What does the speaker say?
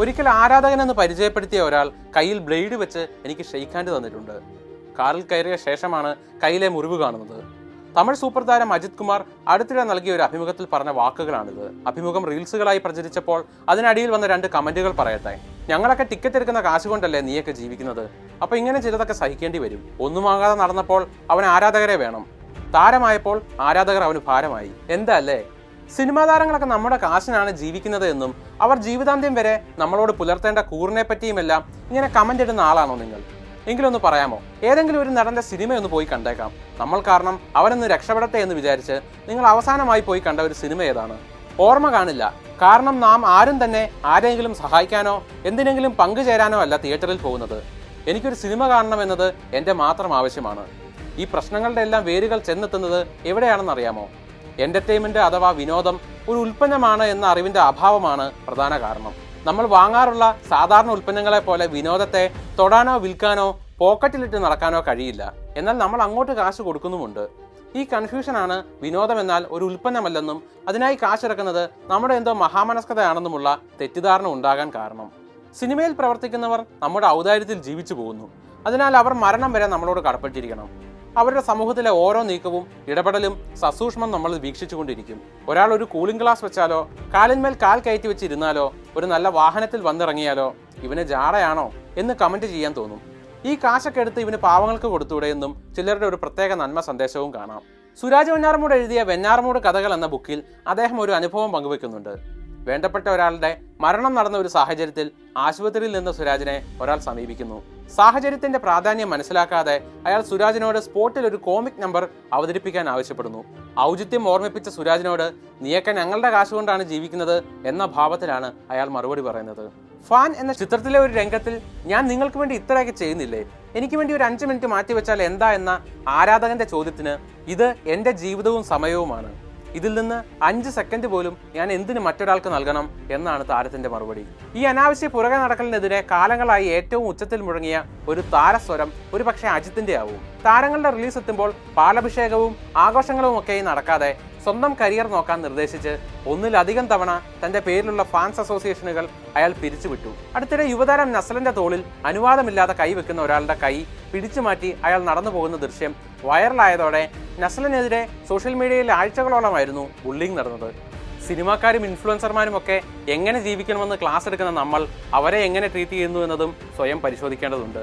ഒരിക്കൽ ആരാധകനെന്ന് പരിചയപ്പെടുത്തിയ ഒരാൾ കയ്യിൽ ബ്ലേഡ് വെച്ച് എനിക്ക് ഷെയ്ക്ക് ഹാൻഡ് തന്നിട്ടുണ്ട്. കാറിൽ കയറിയ ശേഷമാണ് കയ്യിലെ മുറിവ് കാണുന്നത്. തമിഴ് സൂപ്പർ താരം അജിത് കുമാർ അടുത്തിടെ നൽകിയ ഒരു അഭിമുഖത്തിൽ പറഞ്ഞ വാക്കുകളാണിത്. അഭിമുഖം റീൽസുകളായി പ്രചരിച്ചപ്പോൾ അതിനടിയിൽ വന്ന 2 കമന്റുകൾ പറയട്ടെ. ഞങ്ങളൊക്കെ ടിക്കറ്റ് എടുക്കുന്ന കാശ് കൊണ്ടല്ലേ നീയൊക്കെ ജീവിക്കുന്നത്, അപ്പൊ ഇങ്ങനെ ചിലതൊക്കെ സഹിക്കേണ്ടി വരും. ഒന്നുമാകാതെ നടന്നപ്പോൾ അവന് ആരാധകരെ വേണം, താരമായപ്പോൾ ആരാധകർ അവന് ഭാരമായി. എന്താ അല്ലേ? സിനിമാ താരങ്ങളൊക്കെ നമ്മുടെ കാശിനാണ് ജീവിക്കുന്നത് എന്നും അവർ ജീവിതാന്ത്യം വരെ നമ്മളോട് പുലർത്തേണ്ട കൂറിനെ പറ്റിയുമെല്ലാം ഇങ്ങനെ കമന്റ് ഇടുന്ന ആളാണോ നിങ്ങൾ? എങ്കിലൊന്ന് പറയാമോ? ഏതെങ്കിലും ഒരു നടന്റെ സിനിമയൊന്ന് പോയി കണ്ടേക്കാം. നമ്മൾ കാരണം അവനൊന്ന് രക്ഷപ്പെടട്ടെ എന്ന് വിചാരിച്ച് നിങ്ങൾ അവസാനമായി പോയി കണ്ട ഒരു സിനിമ ഏതാണ്? ഓർമ്മ കാണില്ല. കാരണം നാം ആരും തന്നെ ആരെങ്കിലും സഹായിക്കാനോ എന്തിനെങ്കിലും പങ്കുചേരാനോ അല്ല തിയേറ്ററിൽ പോകുന്നത്. എനിക്കൊരു സിനിമ കാണണമെന്നത് എൻ്റെ മാത്രം ആവശ്യമാണ്. ഈ പ്രശ്നങ്ങളുടെ എല്ലാം വേരുകൾ ചെന്നെത്തുന്നത് എവിടെയാണെന്ന് അറിയാമോ? എന്റർടൈൻമെന്റ് അഥവാ വിനോദം ഒരു ഉൽപ്പന്നമാണ് എന്ന അറിവിന്റെ അഭാവമാണ് പ്രധാന കാരണം. നമ്മൾ വാങ്ങാറുള്ള സാധാരണ ഉൽപ്പന്നങ്ങളെ പോലെ വിനോദത്തെ തൊടാനോ വിൽക്കാനോ പോക്കറ്റിലിട്ട് നടക്കാനോ കഴിയില്ല. എന്നാൽ നമ്മൾ അങ്ങോട്ട് കാശ് കൊടുക്കുന്നുമുണ്ട്. ഈ കൺഫ്യൂഷനാണ് വിനോദം എന്നാൽ ഒരു ഉൽപ്പന്നമല്ലെന്നും അതിനായി കാശിറക്കുന്നത് നമ്മുടെ എന്തോ മഹാമനസ്കതയാണെന്നുമുള്ള തെറ്റിദ്ധാരണ ഉണ്ടാകാൻ കാരണം. സിനിമയിൽ പ്രവർത്തിക്കുന്നവർ നമ്മുടെ ഔദാര്യത്തിൽ ജീവിച്ചു പോകുന്നു. അതിനാൽ അവർ മരണം വരെ നമ്മളോട് കടപ്പെട്ടിരിക്കണം. അവരുടെ സമൂഹത്തിലെ ഓരോ നീക്കവും ഇടപെടലും സസൂക്ഷ്മം നമ്മൾ വീക്ഷിച്ചുകൊണ്ടിരിക്കും. ഒരാൾ ഒരു കൂളിംഗ് ഗ്ലാസ് വെച്ചാലോ കാലിന്മേൽ കാൽ കയറ്റി വെച്ചിരുന്നാലോ ഒരു നല്ല വാഹനത്തിൽ വന്നിറങ്ങിയാലോ ഇവന് ജാടയാണോ എന്ന് കമന്റ് ചെയ്യാൻ തോന്നും. ഈ കാശൊക്കെ എടുത്ത് ഇവന് പാവങ്ങൾക്ക് കൊടുത്തൂടെ എന്നും ചിലരുടെ ഒരു പ്രത്യേക നന്മ സന്ദേശവും കാണാം. സുരാജ് വെഞ്ഞാറമൂട് എഴുതിയ വെഞ്ഞാറമൂട് കഥകൾ എന്ന ബുക്കിൽ അദ്ദേഹം ഒരു അനുഭവം പങ്കുവെക്കുന്നുണ്ട്. വേണ്ടപ്പെട്ട ഒരാളുടെ മരണം നടന്ന ഒരു സാഹചര്യത്തിൽ ആശുപത്രിയിൽ നിന്ന് സുരാജിനെ ഒരാൾ സമീപിക്കുന്നു. സാഹചര്യത്തിന്റെ പ്രാധാന്യം മനസ്സിലാക്കാതെ അയാൾ സുരാജിനോട് സ്പോട്ടിൽ ഒരു കോമിക് നമ്പർ അവതരിപ്പിക്കാൻ ആവശ്യപ്പെടുന്നു. ഔചിത്യം ഓർമ്മിപ്പിച്ച സുരാജിനോട് നീയൊക്കെ ഞങ്ങളുടെ കാശുകൊണ്ടാണ് ജീവിക്കുന്നത് എന്ന ഭാവത്തിലാണ് അയാൾ മറുപടി പറയുന്നത്. ഫാൻ എന്ന ചിത്രത്തിലെ ഒരു രംഗത്തിൽ ഞാൻ നിങ്ങൾക്ക് വേണ്ടി ഇത്രയൊക്കെ ചെയ്യുന്നില്ലേ, എനിക്ക് വേണ്ടി ഒരു 5 മിനിറ്റ് മാറ്റിവെച്ചാൽ എന്താ എന്ന ആരാധകന്റെ ചോദ്യത്തിന് ഇത് എൻ്റെ ജീവിതവും സമയവുമാണ്, ഇതിൽ നിന്ന് 5 സെക്കൻഡ് പോലും ഞാൻ എന്തിന് മറ്റൊരാൾക്ക് നൽകണം എന്നാണ് താരത്തിന്റെ മറുപടി. ഈ അനാവശ്യ പുറകെ നടക്കലിനെതിരെ കാലങ്ങളായി ഏറ്റവും ഉച്ചത്തിൽ മുഴങ്ങിയ ഒരു താരസ്വരം ഒരു പക്ഷേ അജിത്തിന്റെ ആവും. താരങ്ങളുടെ റിലീസ് എത്തുമ്പോൾ പാലഭിഷേകവും ആഘോഷങ്ങളും ഒക്കെ നടക്കാതെ സ്വന്തം കരിയർ നോക്കാൻ നിർദ്ദേശിച്ച് ഒന്നിലധികം തവണ തന്റെ പേരിലുള്ള ഫാൻസ് അസോസിയേഷനുകൾ അയാൾ പിരിച്ചുവിട്ടു. അടുത്തിടെ യുവതാരം നസ്ലന്റെ തോളിൽ അനുവാദമില്ലാതെ കൈവെക്കുന്ന ഒരാളുടെ കൈ പിടിച്ചു മാറ്റി അയാൾ നടന്നു പോകുന്ന ദൃശ്യം വൈറലായതോടെ നസ്ലിനെതിരെ സോഷ്യൽ മീഡിയയിൽ ആഴ്ചകളോളമായിരുന്നു ബുള്ളിങ് നടന്നത്. സിനിമാക്കാരും ഇൻഫ്ലുവൻസർമാരും ഒക്കെ എങ്ങനെ ജീവിക്കണമെന്ന് ക്ലാസ് എടുക്കുന്ന നമ്മൾ അവരെ എങ്ങനെ ട്രീറ്റ് ചെയ്യുന്നു എന്നതും സ്വയം പരിശോധിക്കേണ്ടതുണ്ട്.